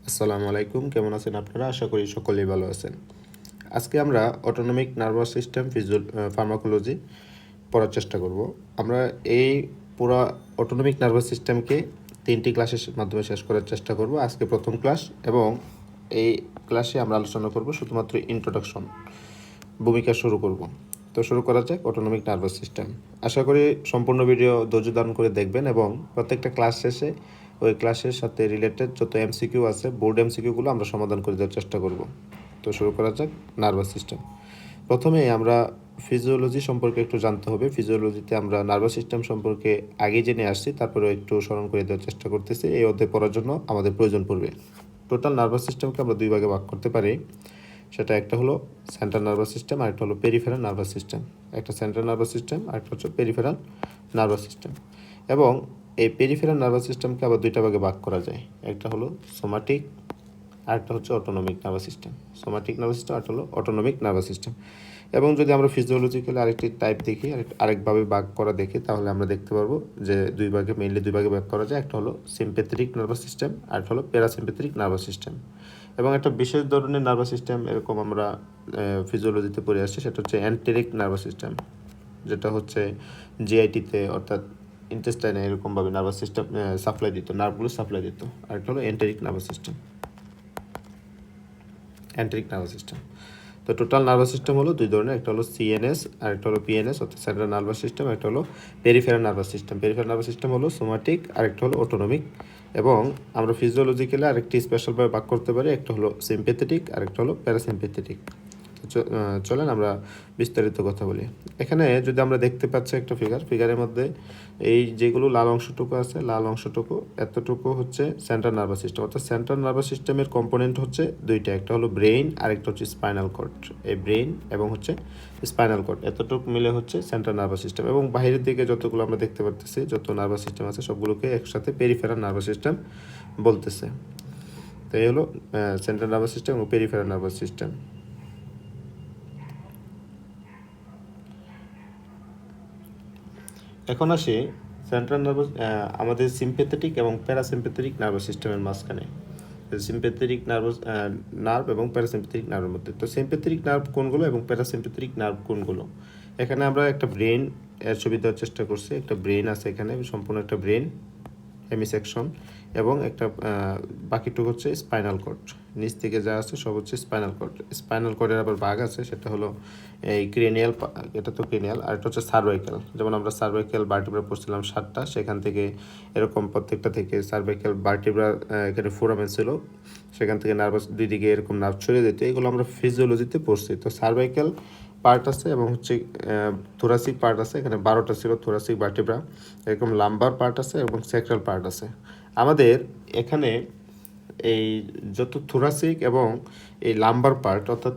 আসসালামু আলাইকুম, কেমন আছেন আপনারা? আশা করি সকলেই ভালো আছেন। আজকে আমরা অটোনমিক নার্ভাস সিস্টেম ফার্মাকোলজি পড়ার চেষ্টা করব। আমরা এই পুরো অটোনমিক নার্ভাস সিস্টেমকে 3টি ক্লাসের মাধ্যমে শেষ করার চেষ্টা করব। আজকে প্রথম ক্লাস এবং এই ক্লাসে আমরা আলোচনা করব শুধুমাত্র ইন্ট্রোডাকশন, ভূমিকা শুরু করব। তো শুরু করা যাক অটোনমিক নার্ভাস সিস্টেম। আশা করি সম্পূর্ণ ভিডিও ধৈর্য ধারণ করে দেখবেন এবং প্রত্যেকটা ক্লাস শেষে ওই ক্লাসের সাথে রিলেটেড যত এমসিকিউ আছে, বোর্ড এমসিকিউগুলো আমরা সমাধান করে দেওয়ার চেষ্টা করব। তো শুরু করা যাক নার্ভাস সিস্টেম। প্রথমে আমরা ফিজিওলজি সম্পর্কে একটু জানতে হবে। ফিজিওলজিতে আমরা নার্ভাস সিস্টেম সম্পর্কে আগে জেনে আসছি, তারপরে একটু স্মরণ করে দেওয়ার চেষ্টা করতেছি। এই অধ্যায় পড়ার জন্য আমাদের প্রয়োজন পড়বে। টোটাল নার্ভাস সিস্টেমকে আমরা দুই ভাগে ভাগ করতে পারি। সেটা একটা হলো সেন্ট্রাল নার্ভাস সিস্টেম আর একটা হলো পেরিফেরাল নার্ভাস সিস্টেম। একটা সেন্ট্রাল নার্ভাস সিস্টেম আর একটা হচ্ছে পেরিফেরাল নার্ভাস সিস্টেম। এবং এই পেরিফেরাল নার্ভাস সিস্টেমকে আবার দুইটা ভাগে ভাগ করা যায়। একটা হলো সোমাটিক আর একটা হচ্ছে autonomic nervous system. Somatic nervous system আর হলো অটোনমিক নার্ভাস সিস্টেম। এবং যদি আমরা ফিজিওলজিক্যালি আরেকটি টাইপ দেখি, আরেকভাবে ভাগ করা দেখি, তাহলে আমরা দেখতে পারবো যে মেইনলি দুই ভাগে ভাগ করা যায়। একটা হলো সিম্প্যাথেটিক নার্ভাস সিস্টেম আর একটা হলো প্যারাসিম্প্যাথেটিক নার্ভাস সিস্টেম। এবং একটা বিশেষ ধরনের নার্ভাস সিস্টেম এরকম আমরা ফিজিওলজিতে পড়ে আসছি, সেটা হচ্ছে এন্টেরিক নার্ভাস সিস্টেম, যেটা হচ্ছে জিআইটিতে অর্থাৎ ইন্টেস্টাইনে এরকমভাবে নার্ভাস সিস্টেম সাপ্লাই দিত, নার্ভগুলো সাপ্লাই দিত। আর একটা হলো enteric nervous system. Enteric nervous system. তো টোটাল নার্ভাস সিস্টেম হলো দুই ধরনের, একটা হলো সিএনএস আর একটা হলো পিএনএস অর্থাৎ সেন্ট্রাল নার্ভাস সিস্টেম, একটা হলো peripheral nervous system. Peripheral nervous system হলো সোমাটিক আর একটা হলো অটোনমিক। এবং আমরা ফিজিওলজিক্যালি আরেকটি স্পেশালভাবে ভাগ করতে পারি, একটা হলো সিম্প্যাথেটিক আর একটা হলো প্যারাসিম্প্যাথেটিক। চলেন আমরা বিস্তারিত কথা বলি। এখানে যদি আমরা দেখতে পাচ্ছি একটা ফিগারের মধ্যে এই যেগুলো লাল অংশটুকু আছে, লাল অংশটুকু এতটুকু হচ্ছে সেন্ট্রাল নার্ভাস সিস্টেম। অর্থাৎ সেন্ট্রাল নার্ভাস সিস্টেমের কম্পোনেন্ট হচ্ছে দুইটা, একটা হলো ব্রেইন আর একটা হচ্ছে স্পাইনাল কর্ড। এই ব্রেইন এবং হচ্ছে স্পাইনাল কর্ড এতটুকু মিলে হচ্ছে সেন্ট্রাল নার্ভাস সিস্টেম। এবং বাইরের দিকে যতগুলো আমরা দেখতে পাচ্ছি, যত নার্ভাস সিস্টেম আছে সবগুলোকে একসাথে পেরিফেরাল নার্ভাস সিস্টেম বলতেছে। তো এই হলো সেন্ট্রাল নার্ভাস সিস্টেম ও পেরিফেরাল নার্ভাস সিস্টেম। এখন আসি সেন্ট্রাল নার্ভাস, আমাদের সিম্প্যাথেটিক এবং প্যারাসিম্প্যাথেটিক নার্ভাস সিস্টেমের মাঝখানে। সিম্প্যাথেটিক নার্ভ এবং প্যারাসিম্প্যাথেটিক নার্ভের মধ্যে। তো সিম্প্যাথেটিক নার্ভ কোনগুলো এবং প্যারাসিম্প্যাথেটিক নার্ভ কোনগুলো? এখানে আমরা একটা ব্রেন এর ছবি দেওয়ার চেষ্টা করছি। একটা ব্রেন আছে এখানে, সম্পূর্ণ একটা ব্রেন হেমিসেকশন, এবং একটা বাকিটুকু হচ্ছে স্পাইনাল কর্ড। নিচ থেকে যা আছে সব হচ্ছে স্পাইনাল কর্ড। স্পাইনাল কর্ডের আবার ভাগ আছে, সেটা হলো এই ক্রেনিয়াল, এটা তো ক্রেনিয়াল, আর এটা হচ্ছে সার্ভাইকাল। যেমন আমরা সার্ভাইকাল ভার্টিব্রা পড়ছিলাম 7টা, সেখান থেকে এরকম প্রত্যেকটা থেকে সার্ভাইকাল ভার্টিব্রা এখানে ফোরামেন ছিল, সেখান থেকে নার্ভাস দুই দিকে এরকম নার্ভ ছড়িয়ে দিত। এগুলো আমরা ফিজিওলজিতে পড়ছি। তো সার্ভাইকাল পার্ট আছে এবং হচ্ছে থোরাসিক পার্ট আছে, এখানে 12টা ছিল থোরাসিক ভার্টিব্রা। এরকম লাম্বার পার্ট আছে এবং স্যাক্রাল পার্ট আছে। আমাদের এখানে এই যত থোরাসিক এবং এই লাম্বার পার্ট, অর্থাৎ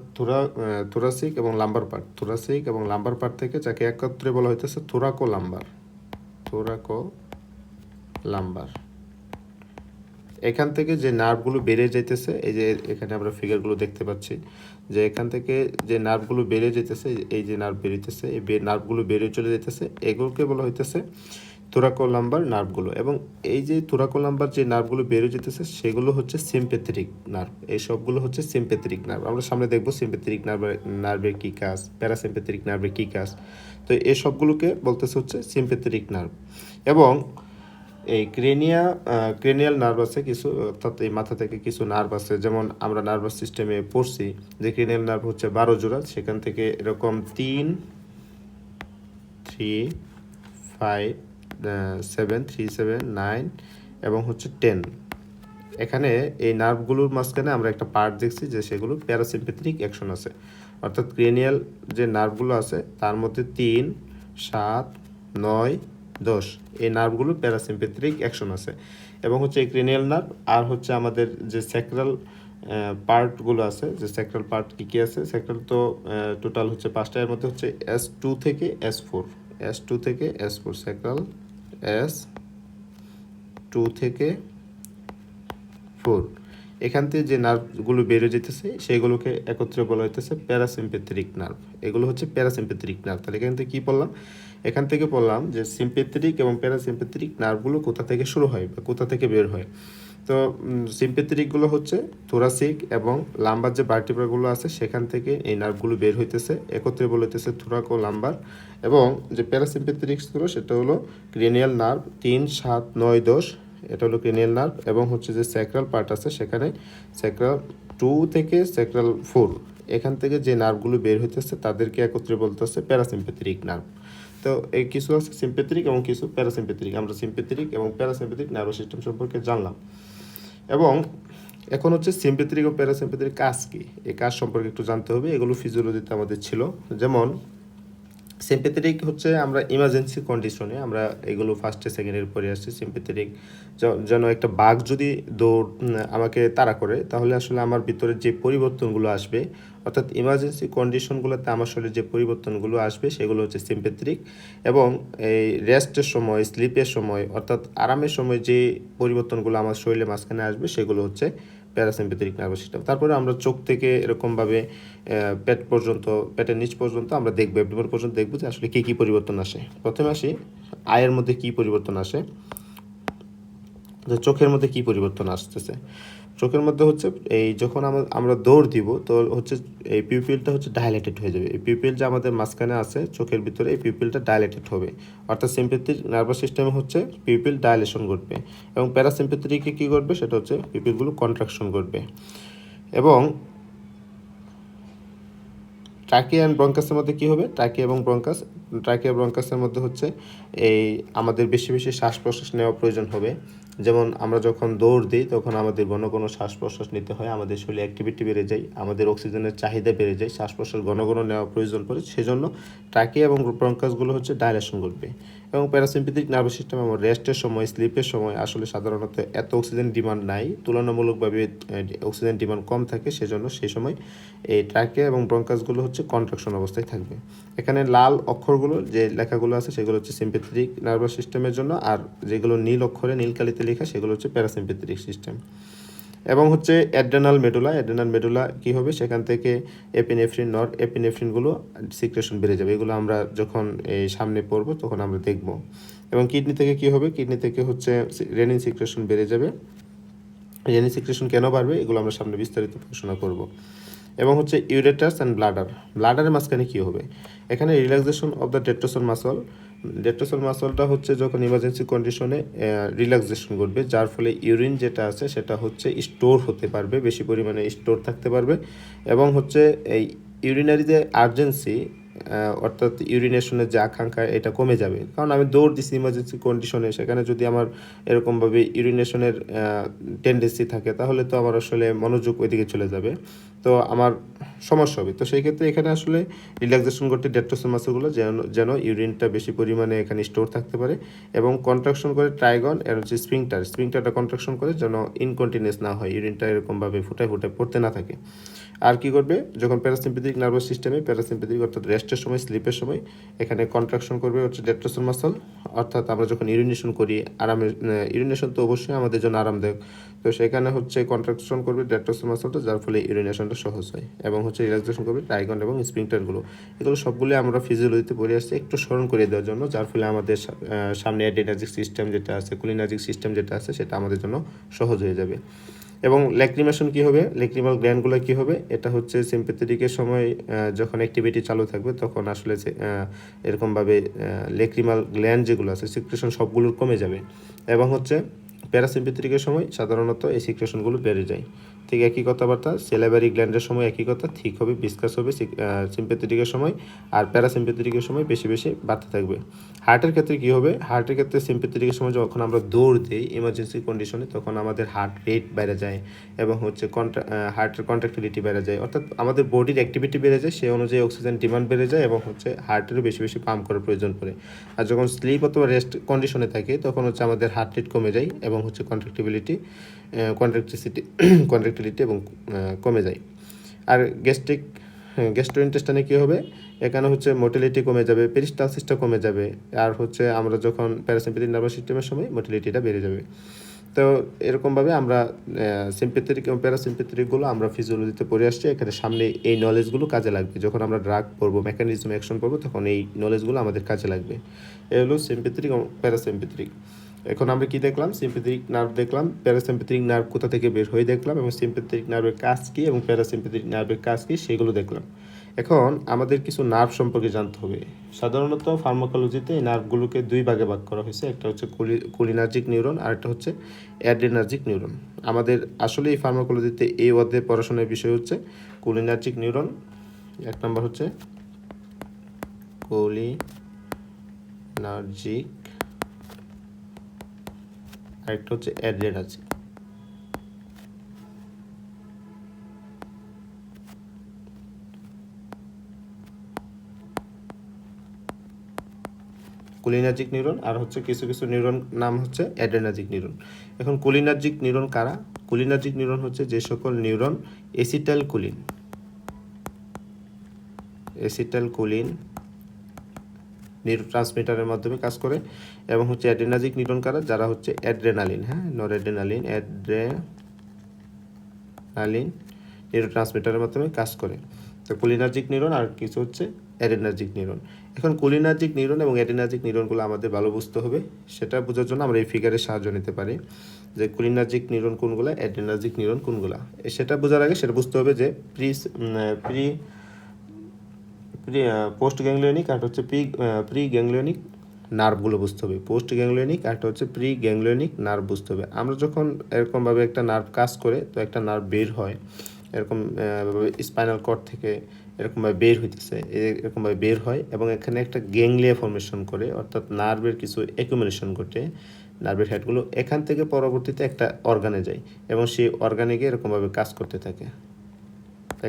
থোরাসিক এবং লাম্বার পার্ট, থোরাসিক এবং লাম্বার পার্ট থেকে যাকে একত্রে বলা হইতেছে থোরাকো লাম্বার। থোরাকো লাম্বার। এখান থেকে যে নার্ভগুলো বেড়ে যাইতেছে, এই যে এখানে আমরা ফিগারগুলো দেখতে পাচ্ছি, যে এখান থেকে যে নার্ভগুলো বেড়ে যেতেছে, এই যে নার্ভ বেরিতেছে, এই নার্ভগুলো বেড়ে চলে যেতেছে, এগুলোকে বলা হইতেছে থোরাকোলাম্বার নার্ভগুলো। এবং এই যে থোরাকোলাম্বার যে নার্ভগুলো বেরিয়ে যেতেছে সেগুলো হচ্ছে সিম্প্যাথেটিক নার্ভ। এই সবগুলো হচ্ছে সিম্প্যাথেটিক নার্ভ। আমরা সামনে দেখবো সিম্প্যাথেটিক নার্ভের কী কাজ, প্যারাসিম্প্যাথেটিক নার্ভের কী কাজ। তো এই সবগুলোকে বলতেছে হচ্ছে সিম্প্যাথেটিক নার্ভ। এবং এই ক্রেনিয়াল নার্ভ আছে কিছু, অর্থাৎ এই মাথা থেকে কিছু নার্ভ আছে, যেমন আমরা নার্ভাস সিস্টেমে পড়ছি যে ক্রেনিয়াল নার্ভ হচ্ছে 12 জোড়া, সেখান থেকে এরকম 3, 5, 7, 3, 7, 9 এবং হচ্ছে 10। এখানে এই নার্ভগুলোর মাঝখানে আমরা একটা পার্ট দেখছি যে সেগুলো প্যারাসিম্প্যাথেটিক অ্যাকশন আছে। অর্থাৎ ক্রেনিয়াল যে নার্ভগুলো আছে তার মধ্যে 3, 7, 9, 10 এই নার্ভগুলো প্যারাসিম্প্যাথেটিক অ্যাকশন আছে। এবং হচ্ছে এই ক্রেনিয়াল নার্ভ আর হচ্ছে আমাদের যে স্যাক্রাল পার্টগুলো আছে, যে স্যাক্রাল পার্ট কী কী আছে, স্যাক্রাল তো টোটাল হচ্ছে 5টা, এর মধ্যে হচ্ছে S2 থেকে S4, S2 থেকে S4 স্যাক্রাল, S2 থেকে 4। এখান থেকে যে নার্ভগুলো বেরিয়ে যেতেছে সেগুলোকে একত্রে বলা হইতেছে প্যারাসিম্প্যাথেটিক নার্ভ। এগুলো হচ্ছে প্যারাসিম্প্যাথেটিক নার্ভ। তাহলে এখান থেকে কী পড়লাম? এখান থেকে পড়লাম যে সিম্প্যাথেটিক এবং প্যারাসিম্প্যাথেটিক নার্ভগুলো কোথা থেকে শুরু হয় বা কোথা থেকে বের হয়। তো সিম্পেথেটিকগুলো হচ্ছে থোরাসিক এবং লাম্বার যে ভার্টিব্রাগুলো আছে সেখান থেকে এই নার্ভগুলো বের হইতেছে, একত্রে বলতেছে থোরাক ও লাম্বার। এবং যে প্যারাসিম্পেথেটিক্সগুলো সেটা হলো ক্রেনিয়াল নার্ভ 3, 7, 9, 10, এটা হলো ক্রেনিয়াল নার্ভ। এবং হচ্ছে যে স্যাক্রাল পার্ট আছে সেখানে স্যাক্রাল 2 থেকে স্যাক্রাল 4, এখান থেকে যে নার্ভগুলো বের হইতেছে তাদেরকে একত্রে বলতেছে প্যারাসিম্পেথেটিক নার্ভ। তো এই কিছু আছে সিম্পেথেটিক এবং কিছু প্যারাসিম্পেথেটিক। আমরা সিম্পেথেটিক এবং প্যারাসিম্পেথেটিক নার্ভাস সিস্টেম সম্পর্কে জানলাম। এবং এখন হচ্ছে সিম্পেথেটিক ও প্যারাসিম্পেথেটিক কাজ কি, এই কাজ সম্পর্কে একটু জানতে হবে। এগুলো ফিজিওলজিতে আমাদের ছিল। যেমন সিম্পেথেটিক হচ্ছে আমরা ইমার্জেন্সি কন্ডিশনে আমরা এগুলো ফার্স্টে সেকেন্ডের পরে আসছি। সিম্পেথেটিক যেন একটা বাঘ যদি আমাকে তাড়া করে তাহলে আসলে আমার ভিতরে যে পরিবর্তনগুলো আসবে, অর্থাৎ ইমার্জেন্সি কন্ডিশনগুলোতে আমার শরীরে যে পরিবর্তনগুলো আসবে সেগুলো হচ্ছে সিম্পেথেটিক। এবং এই রেস্টের সময়, স্লিপের সময়, অর্থাৎ আরামের সময় যে পরিবর্তনগুলো আমার শরীরে মাঝখানে আসবে সেগুলো হচ্ছে প্যারাসিম্পেথেটিক নার্ভাস সিস্টেম। তারপরে আমরা চোখ থেকে এরকমভাবে পেট পর্যন্ত, পেটের নিচ পর্যন্ত আমরা দেখবো, অ্যাবডোমেন পর্যন্ত দেখবো যে আসলে কী কী পরিবর্তন আসে। প্রথমে আসি আয়ের মধ্যে কী পরিবর্তন আসে, যে চোখের মধ্যে কী পরিবর্তন আসতেছে। চোখের মধ্যে হচ্ছে এই যখন আমরা দৌড় দিব তো হচ্ছে এই পিউপিলটা হচ্ছে ডাইলেটেড হয়ে যাবে। এই পিউপিল যে আমাদের মাঝখানে আছে চোখের ভিতরে, এই পিউপিলটা ডাইলেটেড হবে। অর্থাৎ সিম্পেথেটিক নার্ভাস সিস্টেমে হচ্ছে পিউপিল ডাইলেশন ঘটবে। এবং প্যারাসিম্পেথেটিকে কী করবে সেটা হচ্ছে পিউপিলগুলো কন্ট্রাকশন করবে। এবং ট্রাকিয়া অ্যান্ড ব্রঙ্কাসের মধ্যে কী হবে, ট্রাকিয়া ব্রঙ্কাসের মধ্যে হচ্ছে এই আমাদের বেশি বেশি শ্বাস প্রশ্বাস নেওয়া প্রয়োজন হবে। যেমন আমরা যখন দৌড় দিই তখন আমাদের ঘন ঘন শ্বাস প্রশ্বাস নিতে হয়, আমাদের শরীরে অ্যাক্টিভিটি বেড়ে যায়, আমাদের অক্সিজেনের চাহিদা বেড়ে যায়, শ্বাস প্রশ্বাস ঘন ঘন নেওয়া প্রয়োজন পড়ে। সেজন্য ট্রাকিয়া এবং ব্রঙ্কাসগুলো হচ্ছে ডাইলেশন করবে। এবং প্যারাসিম্পেথেটিক নার্ভাস সিস্টেম আমার রেস্টের সময়, স্লিপের সময় আসলে সাধারণত এত অক্সিজেন ডিমান্ড নাই, তুলনামূলকভাবে অক্সিজেন ডিমান্ড কম থাকে, সেজন্য সেই সময় এই ট্রাকিয়া এবং ব্রঙ্কাসগুলো হচ্ছে কন্ট্রাকশন অবস্থায় থাকবে। এখানে লাল অক্ষরগুলো যে লেখাগুলো আছে সেগুলো হচ্ছে সিম্পেথেটিক নার্ভাস সিস্টেমের জন্য, আর যেগুলো নীল অক্ষরে নীল কালিতে লেখা সেগুলো হচ্ছে প্যারাসিম্পেথেটিক সিস্টেম। এবং হচ্ছে অ্যাড্রেনাল মেডুলা কী হবে, সেখান থেকে এপিনেফ্রিন, নর এপিনেফ্রিনগুলো সিক্রেশন বেড়ে যাবে। এগুলো আমরা যখন এই সামনে পড়বো তখন আমরা দেখব। এবং কিডনি থেকে কী হবে, কিডনি থেকে হচ্ছে রেনিন সিক্রেশন বেড়ে যাবে। রেনিন সিক্রেশন কেন বাড়বে এগুলো আমরা সামনে বিস্তারিত পড়াশোনা করব। এবং হচ্ছে ইউরেটাস অ্যান্ড ব্লাডারের মাঝখানে কী হবে, এখানে রিল্যাক্সেশন অফ দ্য ডেট্রোসল মাসলটা হচ্ছে যখন ইমার্জেন্সি কন্ডিশনে রিল্যাক্সেশন করবে, যার ফলে ইউরিন যেটা আছে সেটা হচ্ছে স্টোর হতে পারবে, বেশি পরিমাণে স্টোর থাকতে পারবে। এবং হচ্ছে এই ইউরিনারি যে আর্জেন্সি, অর্থাৎ ইউরিনেশনের যে আকাঙ্ক্ষা এটা কমে যাবে। কারণ আমি দৌড় দিচ্ছি ইমার্জেন্সি কন্ডিশনে, সেখানে যদি আমার এরকমভাবে ইউরিনেশনের টেন্ডেন্সি থাকে তাহলে তো আমার আসলে মনোযোগ ওইদিকে চলে যাবে, তো আমার সমস্যা হবে। তো সেই ক্ষেত্রে এখানে আসলে রিল্যাক্সেশন করতে ডেট্রোসল মাসলগুলো যেন ইউরিনটা বেশি পরিমাণে এখানে স্টোর থাকতে পারে। এবং কন্ট্রাকশন করে ট্রাইগন এর হচ্ছে স্প্রিংটারটা কন্ট্রাকশন করে যেন ইনকন্টিনিউয়াস না হয়, ইউরিনটা এরকমভাবে ফুটায় পড়তে না থাকে। আর কি করবে, যখন প্যারাসিম্পেথেটিক নার্ভাস সিস্টেমে প্যারাসিম্পেথেটিক অর্থাৎ রেস্টের সময়, স্লিপের সময় এখানে কন্ট্রাকশন করবে হচ্ছে ডেট্রোসল মাসল। অর্থাৎ আমরা যখন ইউরিনেশন করি আরামে, ইউরিনেশন তো অবশ্যই আমাদের জন্য আরামদায়ক, তো সেখানে হচ্ছে কন্ট্রাকশন করবে ডেট্রোসল মাসলটা, যার ফলে ইউরিনেশনটা সহজ হয়। এবং হচ্ছে রিল্যাক্সেশন করবে ট্রাইগন এবং স্প্রিংটারগুলো। এগুলো সবগুলো আমরা ফিজিওলজিতে পড়ে আসছি, একটু স্মরণ করে দেওয়ার জন্য, যার ফলে আমাদের সামনে অ্যাড্রিনার্জিক সিস্টেম যেটা আছে, কুলিনার্জিক সিস্টেম যেটা আছে সেটা আমাদের জন্য সহজ হয়ে যাবে। এবং ল্যাক্রিমেশন কী হবে, ল্যাক্রিমাল গ্ল্যান্ডগুলো কী হবে, এটা হচ্ছে সিম্পেথেটিকের সময় যখন অ্যাক্টিভিটি চালু থাকবে তখন আসলে এরকমভাবে ল্যাক্রিমাল গ্ল্যান্ড যেগুলো আছে সিক্রেশন সবগুলোর কমে যাবে। এবং হচ্ছে প্যারাসিম্পেথেটিকের সময় সাধারণত এই সিক্রেশনগুলো বেড়ে যায়। ঠিক একই কথাবার্তা, সেলাইভারি গ্ল্যান্ডের সময় একই কথা, ঠিক হবে, বিসকাস হবে সিম্পেথেটিকের সময়, আর প্যারাসিম্পেথেটিকের সময় বেশি বেশি বাড়তে থাকবে। হার্টের ক্ষেত্রে কী হবে, হার্টের ক্ষেত্রে সিম্পেথেটিকের সময় যখন আমরা দৌড় দিই ইমার্জেন্সি কন্ডিশনে তখন আমাদের হার্ট রেট বেড়ে যায় এবং হচ্ছে হার্টের কন্ট্রাক্টিলিটি বেড়ে যায়, অর্থাৎ আমাদের বডির অ্যাক্টিভিটি বেড়ে যায়, সেই অনুযায়ী অক্সিজেন ডিমান্ড বেড়ে যায় এবং হচ্ছে হার্টেরও বেশি বেশি পাম্প করার প্রয়োজন পড়ে। আর যখন স্লিপ অথবা রেস্ট কন্ডিশনে থাকে তখন হচ্ছে আমাদের হার্ট রেট কমে যায় এবং হচ্ছে কন্ট্রাক্টিলিটি এবং কমে যায়। আর গ্যাস্ট্রোইন্টেস্টাইনে কী হবে, এখানে হচ্ছে মোটিলিটি কমে যাবে, পেরিস্টালসিসটা কমে যাবে, আর হচ্ছে আমরা যখন প্যারাসিম্পেথেটিক নার্ভাস সিস্টেমের সময় মোটিলিটিটা বেড়ে যাবে। তো এরকমভাবে আমরা সিম্পেথেটিক এবং প্যারাসিম্পেথেটিকগুলো আমরা ফিজিওলজিতে পড়ে আসছি। এখানে সামনে এই নলেজগুলো কাজে লাগবে, যখন আমরা ড্রাগ পড়বো, অ্যাকশন পড়বো, তখন এই নলেজগুলো আমাদের কাজে লাগবে। এ হলো সিম্পেথেটিক এবং প্যারাসিম্পেথেটিক। এখন আমরা কি দেখলাম? সিম্প্যাথেটিক নার্ভ দেখলাম, প্যারাসিম্প্যাথেটিক নার্ভ কোথা থেকে বের হয়ে দেখলাম, এবং সিম্প্যাথেটিক নার্ভের কাজ কী এবং প্যারাসিম্প্যাথেটিক নার্ভের কাজ কী সেগুলো দেখলাম। এখন আমাদের কিছু নার্ভ সম্পর্কে জানতে হবে। সাধারণত ফার্মাকোলজিতে এই নার্ভগুলোকে দুই ভাগে ভাগ করা হয়েছে, একটা হচ্ছে কোলিনার্জিক নিউরন আর একটা হচ্ছে অ্যাড্রেনার্জিক নিউরন। আমাদের আসলে এই ফার্মাকোলজিতে এই অধ্যায়ে পড়াশোনার বিষয় হচ্ছে কোলিনার্জিক নিউরন, এক নম্বর হচ্ছে কোলিনার্জিক, আরেকটা হচ্ছে অ্যাড্রেনার্জিক। কোলিনার্জিক নিউরন আর হচ্ছে কিছু কিছু নিউরন নাম হচ্ছে অ্যাড্রেনার্জিক নিউরন। এখন কোলিনার্জিক নিউরন কারা? কোলিনার্জিক নিউরন হচ্ছে যে সকল নিউরন অ্যাসিটাইলকোলিন নিউরোট্রান্সমিটারের মাধ্যমে কাজ করে, এবং হচ্ছে অ্যাড্রেনার্জিক নিউরন কারা? যারা হচ্ছে অ্যাড্রেনালিন, নরঅ্যাড্রেনালিন, অ্যাড্রেনালিন নিউরোট্রান্সমিটারের মাধ্যমে কাজ করে। তো কোলিনার্জিক নিউরন আর কিছু হচ্ছে অ্যাড্রেনার্জিক নিউরন। এখন কোলিনার্জিক নিউরন এবং অ্যাড্রেনার্জিক নিউরনগুলো আমাদের ভালো বুঝতে হবে। সেটা বোঝার জন্য আমরা এই ফিগারের সাহায্য নিতে পারি যে কোলিনার্জিক নিউরন কোনগুলো, অ্যাড্রেনার্জিক নিউরন কোনগুলো। সেটা বোঝার আগে সেটা বুঝতে হবে যে পোস্ট গ্যাংলিয়নিক আর হচ্ছে প্রি গ্যাংলিয়নিক নার্ভগুলো বুঝতে হবে। পোস্ট গ্যাংলিয়নিক আর একটা হচ্ছে প্রি গ্যাংলিয়নিক নার্ভ বুঝতে হবে। আমরা যখন এরকমভাবে একটা নার্ভ কাজ করে, তো একটা নার্ভ বের হয় এরকম স্পাইনাল কর্ড থেকে, এরকমভাবে বের হইতেছে, এরকমভাবে বের হয় এবং এখানে একটা গ্যাংলিয়া ফর্মেশন করে, অর্থাৎ নার্ভের কিছু অ্যাকুমুলেশন ঘটে, নার্ভের হেডগুলো এখান থেকে পরবর্তীতে একটা অর্গানে যায় এবং সেই অর্গানে গিয়ে এরকমভাবে কাজ করতে থাকে,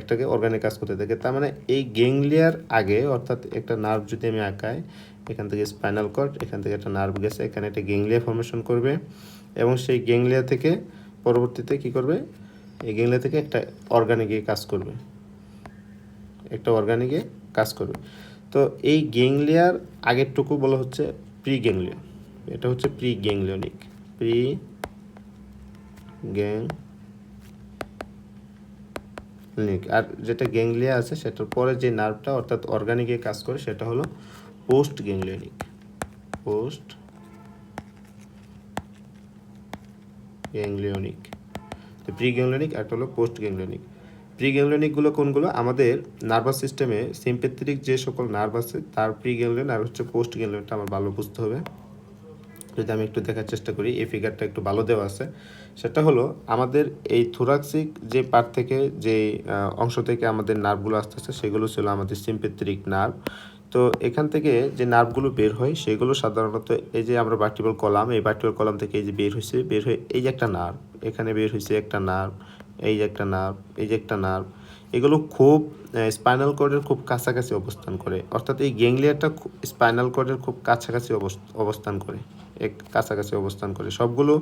একটাকে অর্গানিক কাজ করতে থাকে। তার মানে এই গ্যাংলিয়ার আগে, অর্থাৎ একটা নার্ভ যদি আমি আঁকাই, এখান থেকে স্পাইনাল কর্ড, এখান থেকে একটা নার্ভ গেছে, এখানে একটা গ্যাংলিয়া ফর্মেশন করবে এবং সেই গ্যাংলিয়া থেকে পরবর্তীতে কি করবে? এই গ্যাংলিয়া থেকে একটা অর্গানিকে কাজ করবে, তো এই গ্যাংলিয়ার আগেরটুকু বলা হচ্ছে প্রি গ্যাংলিয়া, এটা হচ্ছে প্রি গ্যাংলিয়নিক, আর যেটা গ্যাংলিয়া আছে সেটার পরে যে নার্ভটা অর্থাৎ অর্গানিকে কাজ করে সেটা হলো পোস্ট গ্যাংলিয়নিক। তো প্রি গ্যাংলিয়নিক আর একটা হলো পোস্ট গ্যাংলিয়নিক। প্রি গ্যাংলিয়নিকগুলো কোনগুলো? আমাদের নার্ভাস সিস্টেমে সিম্প্যাথেটিক যে সকল নার্ভ আছে তার প্রি গ্যাংলিয়ন আর হচ্ছে পোস্ট গ্যাংলিয়নটা আমার ভালো বুঝতে হবে। যদি আমি একটু দেখার চেষ্টা করি, এই ফিগারটা একটু ভালো দেওয়া আছে। সেটা হলো আমাদের এই থোরাক্সিক যে পার্ট থেকে, যে অংশ থেকে আমাদের নার্ভগুলো আসতেছে সেগুলো ছিল আমাদের সিম্প্যাথেটিক নার্ভ। তো এখান থেকে যে নার্ভগুলো বের হয় সেগুলো সাধারণত এই যে আমরা ভার্টিব্রাল কলাম, এই ভার্টিব্রাল কলাম থেকে এই যে বের হয়ে এই যে একটা নার্ভ, এখানে বের হয়েছে একটা নার্ভ, এই যে একটা নার্ভ, এই যে একটা নার্ভ, এগুলো খুব স্পাইনাল কর্ডের খুব কাছাকাছি অবস্থান করে, অর্থাৎ এই গ্যাংলিয়াটা স্পাইনাল কর্ডের খুব কাছাকাছি অবস্থান করে। সবগুলো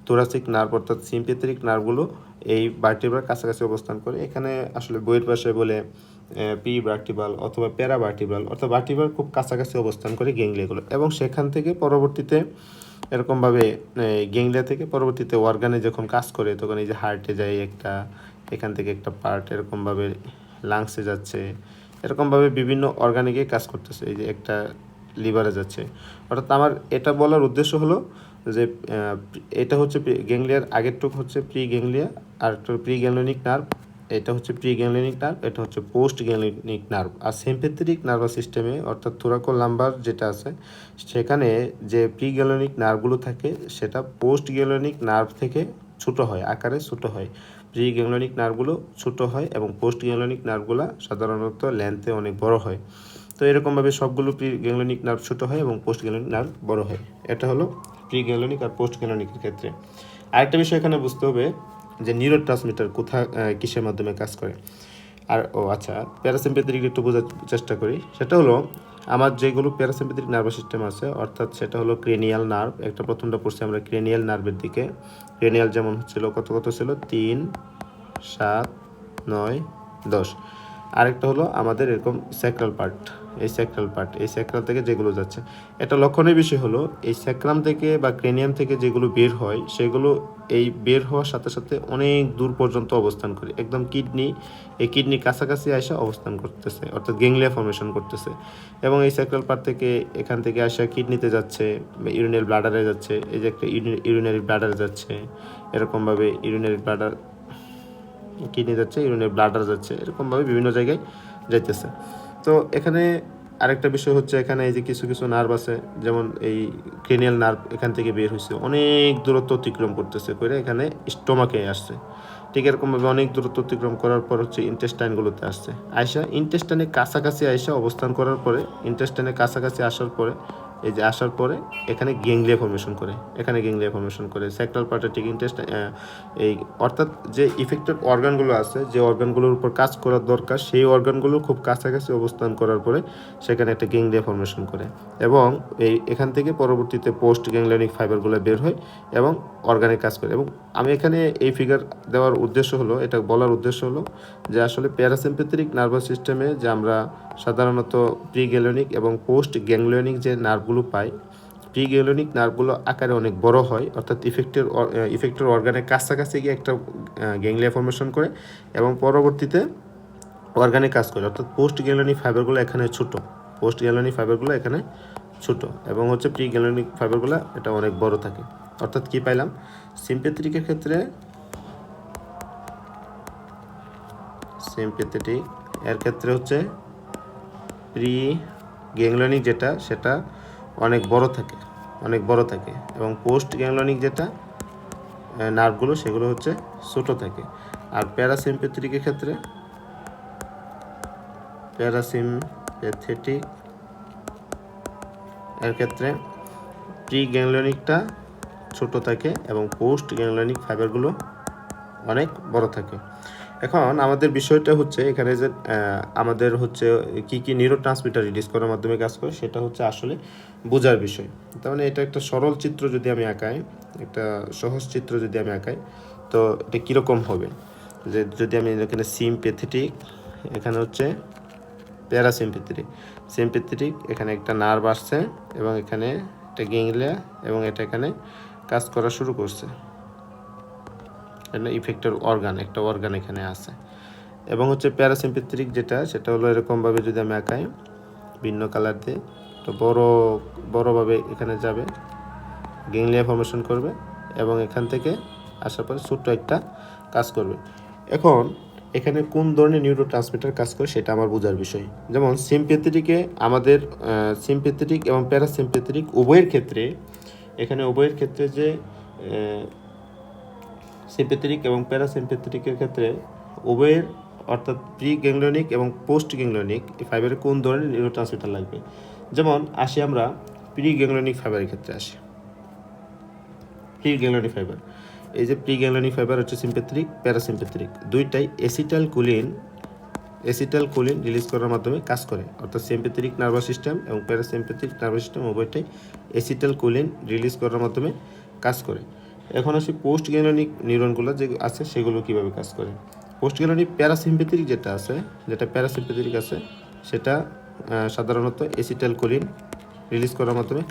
থোরাসিক নার্ভ অর্থাৎ সিম্প্যাথেটিক নার্ভগুলো এই ভার্টিব্রার কাছাকাছি অবস্থান করে। এখানে আসলে বইয়ের পাশে বলে পি ভার্টিব্রাল অথবা প্যারা ভার্টিব্রাল, অর্থাৎ ভার্টিব্রাল খুব কাছাকাছি অবস্থান করে গ্যাংলিয়াগুলো, এবং সেখান থেকে পরবর্তীতে এরকমভাবে গ্যাংলিয়া থেকে পরবর্তীতে অর্গানে যখন কাজ করে তখন এই যে হার্টে যায় একটা, এখান থেকে একটা পার্ট এরকমভাবে লাংসে যাচ্ছে, এরকমভাবে বিভিন্ন অর্গানিকে কাজ করতেছে, এই যে একটা লিভারে যাচ্ছে। অর্থাৎ আমার এটা বলার উদ্দেশ্য হলো যে এটা হচ্ছে গ্যাংলিয়ার আগেরটুকু হচ্ছে প্রি গ্যাংলিয়া, আর প্রি গ্যাংলিয়নিক নার্ভ, এটা হচ্ছে প্রি গ্যাংলিয়নিক নার্ভ, এটা হচ্ছে পোস্ট গ্যাংলিয়নিক নার্ভ। আর সিম্প্যাথেটিক নার্ভাস সিস্টেমে অর্থাৎ থোরাকো লাম্বার যেটা আছে সেখানে যে প্রি গ্যাংলিয়নিক নার্ভগুলো থাকে সেটা পোস্ট গ্যাংলিয়নিক নার্ভ থেকে ছোটো হয়, আকারে ছোটো হয়। প্রি গ্যাংলিয়নিক নার্ভগুলো ছোটো হয় এবং পোস্ট গ্যাংলিয়নিক নার্ভগুলো সাধারণত লেন্থে অনেক বড় হয়। তো এরকমভাবে সবগুলো প্রি গ্যাংলিয়নিক নার্ভ ছোটো হয় এবং পোস্ট গ্যাংলিয়নিক নার্ভ বড় হয়। এটা হলো প্রি গ্যাংলিয়নিক আর পোস্ট গ্যাংলিয়নিকের ক্ষেত্রে। আরেকটা বিষয় এখানে বুঝতে হবে যে নিউরোট্রান্সমিটার কিসের মাধ্যমে কাজ করে। আর আচ্ছা, প্যারাসিম্প্যাথেটিক একটু বোঝার চেষ্টা করি। সেটা হলো আমার যেগুলো প্যারাসিম্প্যাথেটিক নার্ভাস সিস্টেম আছে, অর্থাৎ সেটা হলো ক্রেনিয়াল নার্ভ। একটা প্রথমটা পড়ছি আমরা ক্রেনিয়াল নার্ভের দিকে। ক্রেনিয়াল যেমন ছিল কত ছিল 3, 7, 9, 10। আরেকটা হলো আমাদের এরকম স্যাক্রাল পার্ট, এই স্যাক্রাল পার্ট, এই স্যাক্রাল থেকে যেগুলো যাচ্ছে। এটা লক্ষণীয় বিষয় হলো এই স্যাক্রাম থেকে বা ক্রেনিয়াম থেকে যেগুলো বের হয় সেগুলো এই বের হওয়ার সাথে সাথে অনেক দূর পর্যন্ত অবস্থান করে, একদম এই কিডনির কাছাকাছি আসা অবস্থান করতেছে, অর্থাৎ গ্যাংলিয়া ফর্মেশন করতেছে। এবং এই স্যাক্রাল পার্ট থেকে এখান থেকে আসা কিডনিতে যাচ্ছে, ইউরিনারি ব্লাডারে যাচ্ছে, এই যে একটা ইউরিনারি ব্লাডারে যাচ্ছে, এরকমভাবে ইউরিনারি ব্লাডার কিডনি যাচ্ছে, ইউরিনারি ব্লাডার যাচ্ছে, এরকমভাবে বিভিন্ন জায়গায় যাইতেছে। তো এখানে আরেকটা বিষয় হচ্ছে, এখানে এই যে কিছু কিছু নার্ভ আছে, যেমন এই ক্রেনিয়াল নার্ভ এখান থেকে বের হয়েছে, অনেক দূরত্ব অতিক্রম করতেছে করে এখানে স্টোমাকে আসছে। ঠিক এরকমভাবে অনেক দূরত্ব অতিক্রম করার পর হচ্ছে ইন্টেস্টাইনগুলোতে আসছে, আয়সা ইন্টেস্টাইনের কাছাকাছি আয়সা অবস্থান করার পরে, ইন্টেস্টাইনের কাছাকাছি আসার পরে, এই যে আসার পরে এখানে গ্যাংলিয়া ফর্মেশন করে, এখানে গ্যাংলিয়া ফর্মেশন করে স্যাক্রাল পার্টে। ঠিক এই অর্থাৎ যে ইফেক্টেড অর্গানগুলো আছে, যে অর্গানগুলোর উপর কাজ করার দরকার, সেই অর্গানগুলো খুব কাছাকাছি অবস্থান করার পরে সেখানে একটা গ্যাংলিয়া ফর্মেশন করে, এবং এখান থেকে পরবর্তীতে পোস্ট গ্যাংলিয়নিক ফাইবারগুলো বের হয় এবং অর্গানে কাজ করে। এবং আমি এখানে এই ফিগার দেওয়ার উদ্দেশ্য হলো, এটা বলার উদ্দেশ্য হলো যে আসলে প্যারাসিম্পেথেটিক নার্ভাস সিস্টেমে যে আমরা সাধারণত প্রি গ্যাংলিয়নিক এবং পোস্ট গ্যাংলিয়নিক যে নার্ভগুলো পাই, প্রি গ্যাংলিয়নিক নার্ভগুলো আকারে অনেক বড় হয়, অর্থাৎ ইফেক্টের অর্গানের কাছাকাছি গিয়ে একটা গ্যাংলিয়া ফর্মেশন করে এবং পরবর্তীতে অর্গানে কাজ করে। অর্থাৎ পোস্ট গ্যাংলিয়নিক ফাইবারগুলো এখানে ছোট এবং হচ্ছে প্রি গ্যাংলিয়নিক ফাইবারগুলো এটা অনেক বড় থাকে। অর্থাৎ কি পাইলাম, সিম্প্যাথেটিক এর ক্ষেত্রে হচ্ছে প্রি গ্যাংলিয়নিক যেটা সেটা অনেক বড় থাকে এবং পোস্ট গ্যাংলিয়নিক যেটা নার্ভগুলো সেগুলো হচ্ছে ছোট থাকে। আর প্যারাসিম্প্যাথেটিক এর ক্ষেত্রে প্রি গ্যাংলিয়নিকটা ছোট থাকে এবং পোস্ট গ্যাংলিয়নিক ফাইবারগুলো অনেক বড় থাকে। এখন আমাদের বিষয়টা হচ্ছে এখানে যে আমাদের হচ্ছে কি নিউরোট্রান্সমিটার রিলিজ করার মাধ্যমে কাজ করে, সেটা হচ্ছে আসলে বোঝার বিষয়। তার মানে এটা একটা সরল চিত্র যদি আমি আঁকাই, একটা সহজ চিত্র যদি আমি আঁকাই, তো এটা কীরকম হবে, যে যদি আমি এখানে সিম্প্যাথেটিক, এখানে হচ্ছে সিম্প্যাথেটিক, এখানে একটা নার্ভ আসছে এবং এখানে একটা গ্যাংলিয়া এবং এটা এখানে কাজ করা শুরু করছে, এটা ইফেক্টের একটা অর্গান এখানে আছে। এবং হচ্ছে প্যারাসিম্প্যাথেটিক যেটা, সেটা হলো এরকমভাবে যদি আমি আঁকাই ভিন্ন কালার দিয়ে, তো বড়ভাবে এখানে যাবে, গ্যাংলিয়া ফর্মেশন করবে এবং এখান থেকে আসার পরে ছোট্ট একটা কাজ করবে। এখন এখানে কোন ধরনের নিউরোট্রান্সমিটার কাজ করে সেটা আমার বোঝার বিষয়। যেমন আমাদের সিম্প্যাথেটিক এবং প্যারাসিম্প্যাথেটিক উভয়ের ক্ষেত্রে যে সিম্প্যাথেটিক এবং প্যারাসিম্প্যাথেটিকের ক্ষেত্রে উভয়ের, অর্থাৎ প্রি গ্যাংলিয়নিক এবং পোস্ট গ্যাংলিয়নিক এই ফাইবারে কোন ধরনের নিউরোট্রান্সমিটার লাগবে। যেমন আমরা প্রি গ্যাংলিয়নিক ফাইবারের ক্ষেত্রে প্রি গ্যাংলিয়নিক ফাইবার, এই যে প্রি গ্যাংলিয়নিক ফাইবার হচ্ছে সিম্প্যাথেটিক, প্যারাসিম্প্যাথেটিক দুইটাই অ্যাসিটাইলকোলিন রিলিজ করার মাধ্যমে কাজ করে। অর্থাৎ সিম্প্যাথেটিক নার্ভাস সিস্টেম এবং প্যারাসিম্প্যাথেটিক নার্ভাস সিস্টেম উভয়টাই অ্যাসিটাইলকোলিন রিলিজ করার মাধ্যমে কাজ করে। এখন আসি পোস্ট গ্যাংলিয়নিক নিউরনগুলো যে আছে সেগুলো কীভাবে কাজ করে। পোস্ট গ্যাংলিয়নিক প্যারাসিম্প্যাথেটিক প্যারাসিম্প্যাথেটিক আছে সেটা সাধারণত অ্যাসিটাইলকোলিন রিলিজ করার মাধ্যমে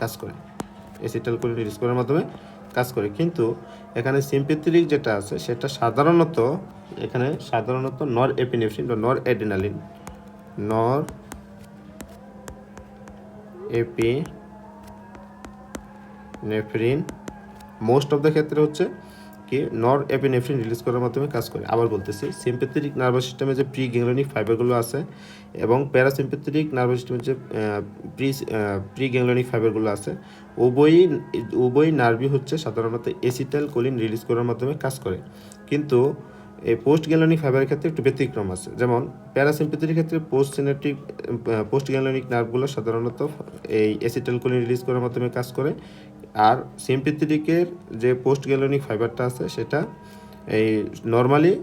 কাজ করে। কিন্তু এখানে সিম্প্যাথেটিক যেটা আছে সেটা সাধারণত নর এপিনেফ্রিন বা নর এপিনেফ্রিন মোস্ট অফ দ্য ক্ষেত্রে হচ্ছে কি নর এপিনেফ্রিন রিলিজ করার মাধ্যমে কাজ করে। আবার বলতেছি, সিম্প্যাথেটিক নার্ভাস সিস্টেমে যে প্রি গ্যাংলিয়নিক ফাইবারগুলো আছে এবং প্যারাসিম্প্যাথেটিক নার্ভাস সিস্টেমে যে প্রি গ্যাংলিয়নিক ফাইবারগুলো আছে, উভয়ই নার্ভই হচ্ছে সাধারণত অ্যাসিটাইলকোলিন রিলিজ করার মাধ্যমে কাজ করে। কিন্তু এই পোস্ট গ্যাংলিয়নিক ফাইবারের ক্ষেত্রে একটু ব্যতিক্রম আছে। যেমন প্যারাসিম্প্যাথেটিক ক্ষেত্রে পোস্ট গ্যাংলিয়নিক নার্ভগুলো সাধারণত এই অ্যাসিটাইলকোলিন রিলিজ করার মাধ্যমে কাজ করে, আর সিম্প্যাথেটিকের যে পোস্ট গ্যাংলিয়নিক ফাইবারটা আছে সেটা এই নর্মালি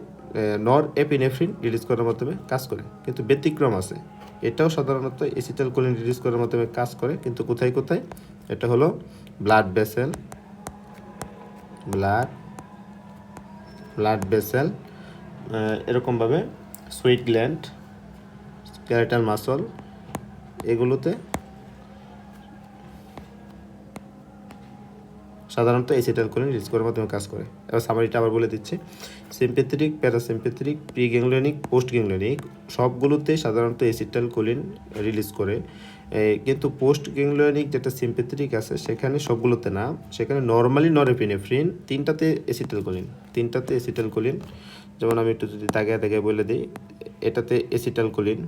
নর এপিনেফ্রিন রিলিজ করার মাধ্যমে কাজ করে। কিন্তু ব্যতিক্রম আছে, এটাও সাধারণত অ্যাসিটাইলকোলিন রিলিজ করার মাধ্যমে কাজ করে, কিন্তু কোথায় এটা হলো ব্লাড ভেসেল এরকমভাবে সুইট গ্ল্যান্ড, স্কেলেটাল মাসল, এগুলোতে সাধারণত এসিটাইলকোলিন রিলিজ করার মাধ্যমে কাজ করে। এবার সামারিটা আবার বলে দিচ্ছি, সিম্প্যাথেটিক, প্যারাসিম্প্যাথেটিক, প্রি গ্যাংলিয়নিক, পোস্ট গ্যাংলিয়নিক সবগুলোতে সাধারণত এসিটাইলকোলিন রিলিজ করে। কিন্তু পোস্ট গ্যাংলিয়নিক যেটা সিম্প্যাথেটিক আছে সেখানে সবগুলোতে না, সেখানে নর্মালি নরএপিনেফ্রিন, তিনটাতে এসিটাইলকোলিন। যেমন আমি একটু যদি দাগে বলে দিই, এটাতে এসিটাইলকোলিন,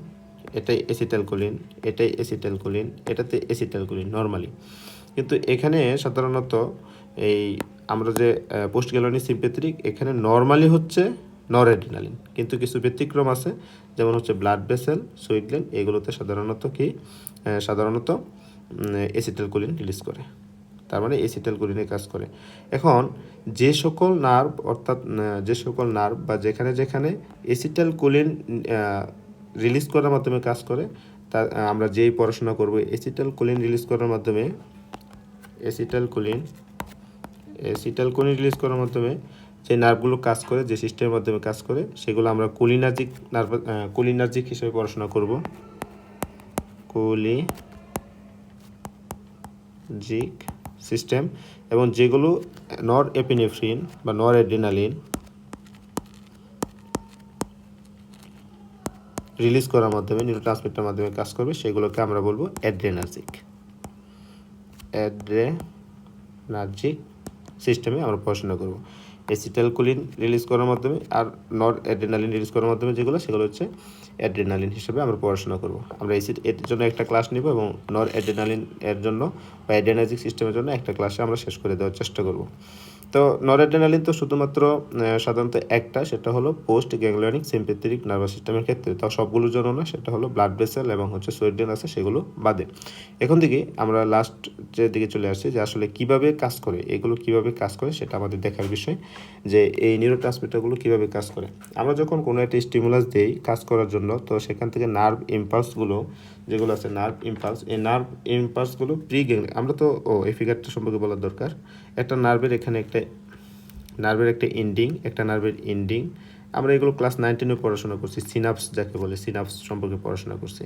এটাই এসিটাইলকোলিন, এটাই এসিটাইলকোলিন, এটাতে এসিটাইলকোলিন নর্মালি। কিন্তু এখানে সাধারণত এই আমরা যে পোস্ট গ্যাংলিয়নিক সিম্প্যাথেটিক, এখানে নর্মালি হচ্ছে নরএড্রিনালিন, কিন্তু কিছু ব্যতিক্রম আছে, যেমন হচ্ছে ব্লাড ভেসেল, সুইট গ্ল্যান্ড, এগুলোতে সাধারণত এসিটাইলকোলিন রিলিজ করে। তার মানে এসিটাইলকোলিনে কাজ করে। এখন যে সকল নার্ভ বা যেখানে এসিটাইলকোলিন রিলিজ করার মাধ্যমে কাজ করে, তা আমরা যেই পড়াশোনা করব এসিটাইলকোলিন রিলিজ করার মাধ্যমে, এসিটাইলকোলিন রিলিজ করার মাধ্যমে যে নার্ভগুলো কাজ করে, যে সিস্টেমের মাধ্যমে কাজ করে, সেগুলো আমরা কোলিনার্জিক হিসেবে পড়াশোনা করব। Cholinergic system. এবং যেগুলো নরএপিনেফ্রিন বা নরএড্রিনালিন রিলিজ করার মাধ্যমে, নিউরোট্রান্সমিটারের মাধ্যমে কাজ করবে, সেগুলোকে আমরা বলবো অ্যাড্রেনার্জিক সিস্টেমে আমরা পড়াশোনা করব। এসিটাইলকোলিন রিলিজ করার মাধ্যমে আর নরএড্রিনালিন রিলিজ করার মাধ্যমে সেগুলো হচ্ছে অ্যাড্রেনালিন হিসেবে আমরা পড়াশোনা করব। আমরা এর জন্য একটা ক্লাস নিব এবং নরএড্রিনালিন এর জন্য বা অ্যাড্রেনার্জিক সিস্টেমের জন্য একটা ক্লাসে আমরা শেষ করে দেওয়ার চেষ্টা করব। তো নরএড্রেনালিন তো শুধুমাত্র সাধারণত একটা, সেটা হলো পোস্ট গ্যাংলিয়নিক সিম্প্যাথেটিক নার্ভাস সিস্টেমের ক্ষেত্রে, তাও সবগুলোর জন্য না, সেটা হলো ব্লাড ভেসেল এবং হচ্ছে সুইট গ্ল্যান্ড আছে, সেগুলো বাদে। এখন থেকে আমরা লাস্ট যে দিকে চলে আসছি, যে আসলে কিভাবে কাজ করে, এগুলো কিভাবে কাজ করে সেটা আমাদের দেখার বিষয়, যে এই নিউরোট্রান্সমিটারগুলো কিভাবে কাজ করে। আমরা যখন কোনো একটা স্টিমুলাস দেই কাজ করার জন্য, তো সেখান থেকে নার্ভ ইম্পালসগুলো যেগুলো আছে, এই নার্ভ ইম্পালসগুলো আমরা তো এই ফিগারটা সম্পর্কে বলার দরকার। একটা নার্ভের এখানে একটা নার্ভের ইন্ডিং, আমরা এগুলো ক্লাস 9-10 পড়াশোনা করছি, সিনাপস যাকে বলে, সিনাপস সম্পর্কে পড়াশোনা করছি।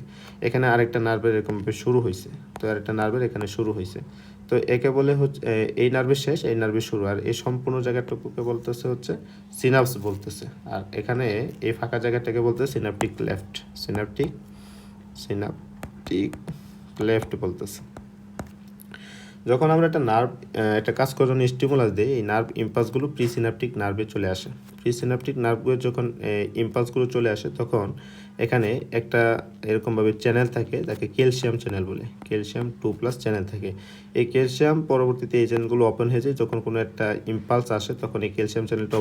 এখানে আরেকটা নার্ভের এরকমভাবে শুরু হয়েছে, তো আরেকটা নার্ভের এখানে শুরু হয়েছে, তো একে বলে হচ্ছে এই নার্ভের শেষ, এই নার্ভের শুরু, আর এই সম্পূর্ণ জায়গাটুকুকে বলতেছে হচ্ছে সিনাপস বলতেছে, আর এখানে এই ফাঁকা জায়গাটাকে বলতেছে সিনাপটিক লেফট বলতেছে। যখন আমরা একটা কাজ করার জন্য স্টিমুলাস দিই, এই নার্ভ ইম্পালসগুলো প্রিসিনাপটিক নার্ভে চলে আসে। প্রিসিনাপটিক নার্ভগুলো যখন ইম্পালসগুলো চলে আসে, তখন এখানে একটা এরকমভাবে চ্যানেল থাকে, তাকে ক্যালসিয়াম চ্যানেল বলে, ক্যালসিয়াম 2+ চ্যানেল থাকে। এই ক্যালসিয়াম পরবর্তীতে এই চ্যানেলগুলো ওপেন হয়ে যায়, যখন কোনো একটা ইম্পালস আসে তখন এই ক্যালসিয়াম চ্যানেলটা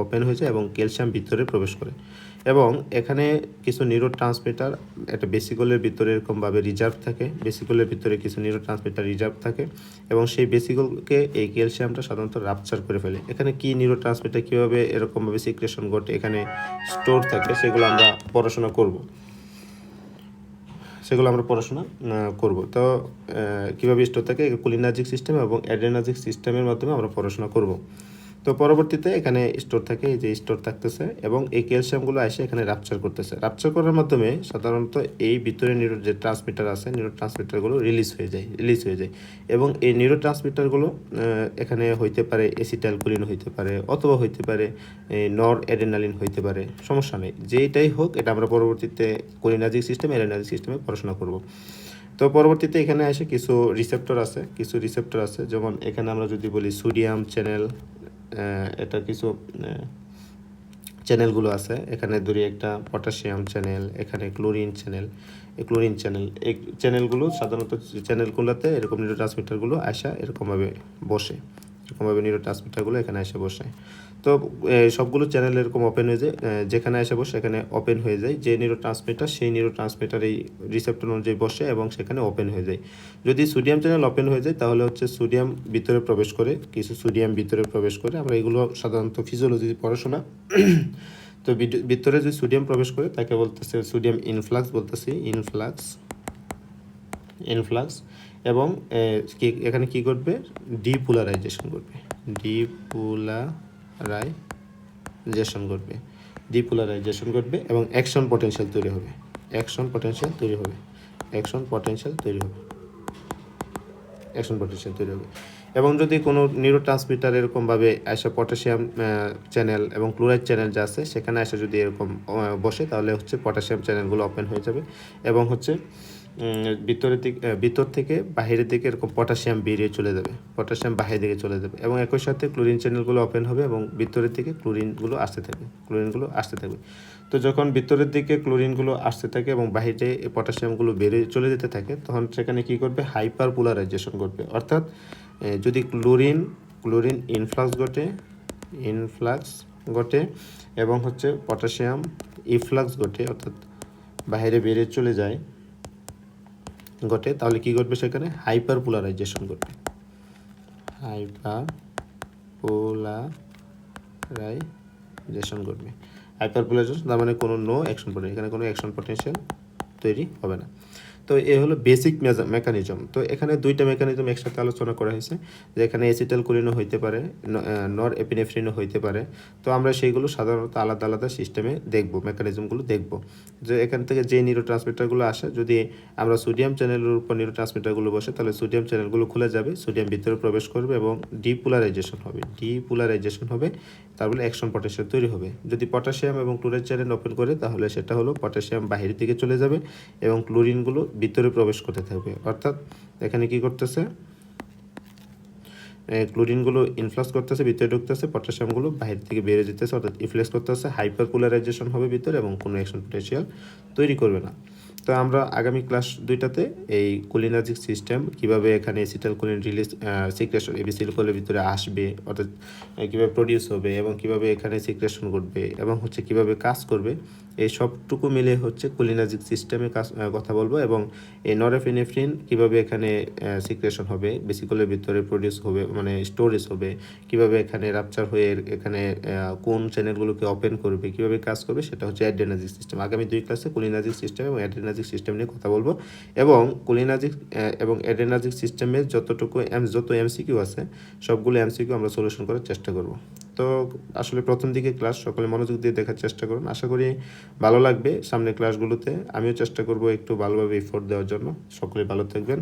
ওপেন হয়ে যায় এবং ক্যালসিয়াম ভিতরে প্রবেশ করে। এবং এখানে কিছু নিউরোট্রান্সমিটার একটা বেসিকলের ভিতরে এরকমভাবে রিজার্ভ থাকে, বেসিকলের ভিতরে কিছু নিউরোট্রান্সমিটার রিজার্ভ থাকে, এবং সেই বেসিকলকে এই ক্যালসিয়ামটা সাধারণত রাপচার করে ফেলে। এখানে কি নিউরোট্রান্সমিটার কীভাবে এরকমভাবে সিক্রেশন ঘটে, এখানে স্টোর থাকে, সেগুলো আমরা পড়াশোনা করব। তো কীভাবে স্টোর থাকে, কোলিনার্জিক সিস্টেম এবং অ্যাড্রেনার্জিক সিস্টেমের মাধ্যমে আমরা পড়াশোনা করব। তো পরবর্তীতে এখানে স্টোর থাকে, এই যে স্টোর থাকতেছে, এবং এই ক্যালসিয়ামগুলো এসে এখানে রাপচার করতেছে। রাপচার করার মাধ্যমে সাধারণত এই ভিতরে যে ট্রান্সমিটার আছে, নিউরোট্রান্সমিটারগুলো রিলিজ হয়ে যায়, এবং এই নিউরোট্রান্সমিটারগুলো এখানে হইতে পারে এসিটাইলকোলিন হইতে পারে, অথবা হইতে পারে নরএড্রেনালিন হইতে পারে, সমস্যা নেই, যেটাই হোক, এটা আমরা পরবর্তীতে কোলিনার্জিক সিস্টেম, অ্যাড্রেনার্জিক সিস্টেমে পড়াশোনা করব। তো পরবর্তীতে এখানে এসে কিছু রিসেপ্টর আছে, যেমন এখানে আমরা যদি বলি সোডিয়াম চ্যানেল, এটা কিছু চ্যানেলগুলো আছে, এখানে ধরি একটা পটাশিয়াম চ্যানেল, এখানে ক্লোরিন চ্যানেল, এই চ্যানেলগুলো সাধারণত চ্যানেলগুলোতে এরকম নিউরোট্রান্সমিটারগুলো আসা এরকমভাবে নিউরোট্রান্সমিটারগুলো এখানে এসে বসে। তো সবগুলো চ্যানেল এরকম ওপেন হয়ে যায়, যেখানে এসে বসে এখানে ওপেন হয়ে যায়, যে নিউরোট্রান্সমিটার সেই নিউরোট্রান্সমিটার এই রিসেপ্টর অনুযায়ী বসে এবং সেখানে ওপেন হয়ে যায়। যদি সোডিয়াম চ্যানেল ওপেন হয়ে যায়, তাহলে হচ্ছে সোডিয়াম ভিতরে প্রবেশ করে, আমরা এগুলো সাধারণত ফিজিওলজি পড়াশোনা। তো ভিতরে যদি সোডিয়াম প্রবেশ করে তাকে বলতেছে সোডিয়াম ইনফ্লাক্স, এবং এখানে কি করবে, ডিপোলারাইজেশন করবে এবং অ্যাকশন পটেনশিয়াল তৈরি হবে, অ্যাকশন পটেনশিয়াল তৈরি হবে, অ্যাকশন পটেনশিয়াল তৈরি হবে। এবং যদি কোনো নিউরো ট্রান্সমিটার এরকমভাবে আসে পটাশিয়াম চ্যানেল এবং ক্লোরাইড চ্যানেল যা আছে সেখানে এসে যদি এরকম বসে, তাহলে হচ্ছে পটাশিয়াম চ্যানেলগুলো ওপেন হয়ে যাবে এবং হচ্ছে ভিতর থেকে বাহিরের দিকে এরকম পটাশিয়াম বেরিয়ে চলে যাবে, পটাশিয়াম বাহিরের দিকে চলে যাবে এবং একই সাথে ক্লোরিন চ্যানেলগুলো ওপেন হবে এবং ভিতরের দিকে ক্লোরিনগুলো আসতে থাকবে। তো যখন ভিতরের দিকে ক্লোরিনগুলো আসতে থাকে এবং বাহিরে পটাশিয়ামগুলো বেরিয়ে চলে যেতে থাকে, তখন সেখানে কী করবে, হাইপার পোলারাইজেশন করবে। অর্থাৎ যদি ক্লোরিন ইনফ্লাক্স ঘটে এবং হচ্ছে পটাশিয়াম ইফ্লাক্স ঘটে, অর্থাৎ বাইরে বেরিয়ে চলে যায় ঘটে, তাহলে কি ঘটবে, সেখানে হাইপার পোলারাইজেশন ঘটবে। হাইপার পোলারাইজেশন ঘটবে। হাইপার পোলারাইজেশন তার মানে কোনো নো অ্যাকশন পটেনশিয়াল, এখানে কোনো অ্যাকশন পটেনশিয়াল তৈরি হবে না। তো এ হলো বেসিক মেকানিজম। তো এখানে দুইটা মেকানিজম একসাথে আলোচনা করা হয়েছে, যে এখানে অ্যাসিটাইলকোলিনও হইতে পারে, নর এপিনেফ্রিনও হইতে পারে। তো আমরা সেইগুলো সাধারণত আলাদা আলাদা সিস্টেমে দেখব, মেকানিজমগুলো দেখব, যে এখান থেকে যে নিউরো ট্রান্সমিটারগুলো আসে, যদি আমরা সোডিয়াম চ্যানেলের উপর নিউরো ট্রান্সমিটারগুলো বসে, তাহলে সোডিয়াম চ্যানেলগুলো খুলে যাবে, সোডিয়াম ভিতরে প্রবেশ করবে এবং ডিপোলারাইজেশন হবে, তারপরে অ্যাকশন পটেনশিয়াল তৈরি হবে। যদি পটাশিয়াম এবং ক্লোরাইড চ্যানেল ওপেন করে, তাহলে সেটা হলো পটাশিয়াম বাহিরের দিকে চলে যাবে এবং ক্লোরিনগুলো ভিতরে প্রবেশ করতে থাকবে। অর্থাৎ এখানে কি করতেছে, ক্লোরিনগুলো ইনফ্লাক্স করতেছে, ভিতরে ঢুকতেছে, পটাশিয়ামগুলো বাইরে থেকে বেরিয়ে যেতেছে, অর্থাৎ ইফ্লেক্স করতেছে, হাইপার পোলারাইজেশন হবে ভিতরে এবং কোনো অ্যাকশন পটেনশিয়াল তৈরি করবে না। তো আমরা আগামী ক্লাস 2টাতে এই কোলিনার্জিক সিস্টেম, কীভাবে এখানে অ্যাসিটাইলকোলিন রিলিজ সিক্রেশন এবিসিএল ভিতরে আসবে, অর্থাৎ কীভাবে প্রডিউস হবে এবং কীভাবে এখানে সিক্রেশন ঘটবে এবং হচ্ছে কীভাবে কাজ করবে, এই সবটুকু মিলে হচ্ছে কোলিনার্জিক সিস্টেমে কথা বলবো। এবং এই নরএপিনেফ্রিন কীভাবে এখানে সিক্রেশন হবে, বেসিকলের ভিতরে প্রডিউস হবে, মানে স্টোরেজ হবে, কীভাবে এখানে রাপচার হয়ে এখানে কোন চ্যানেলগুলোকে ওপেন করবে, কীভাবে কাজ করবে, সেটা হচ্ছে অ্যাড্রেনার্জিক সিস্টেম। আগামী 2 ক্লাসে কোলিনার্জিক সিস্টেম এবং অ্যাড্রেনার্জিক সিস্টেম নিয়ে কথা বলবো এবং কোলিনার্জিক এবং অ্যাড্রেনার্জিক সিস্টেমের যত এমসিকিউ আছে, সবগুলো এমসিকিউ আমরা সলিউশন করার চেষ্টা করব। তো আসলে প্রথম দিকে ক্লাস সকলে মনোযোগ দিয়ে দেখার চেষ্টা করুন, আশা করি ভালো লাগবে। সামনের ক্লাসগুলোতে আমিও চেষ্টা করব একটু ভালোভাবে এফোর্ট দেওয়ার জন্য। সকলে ভালো থাকবেন।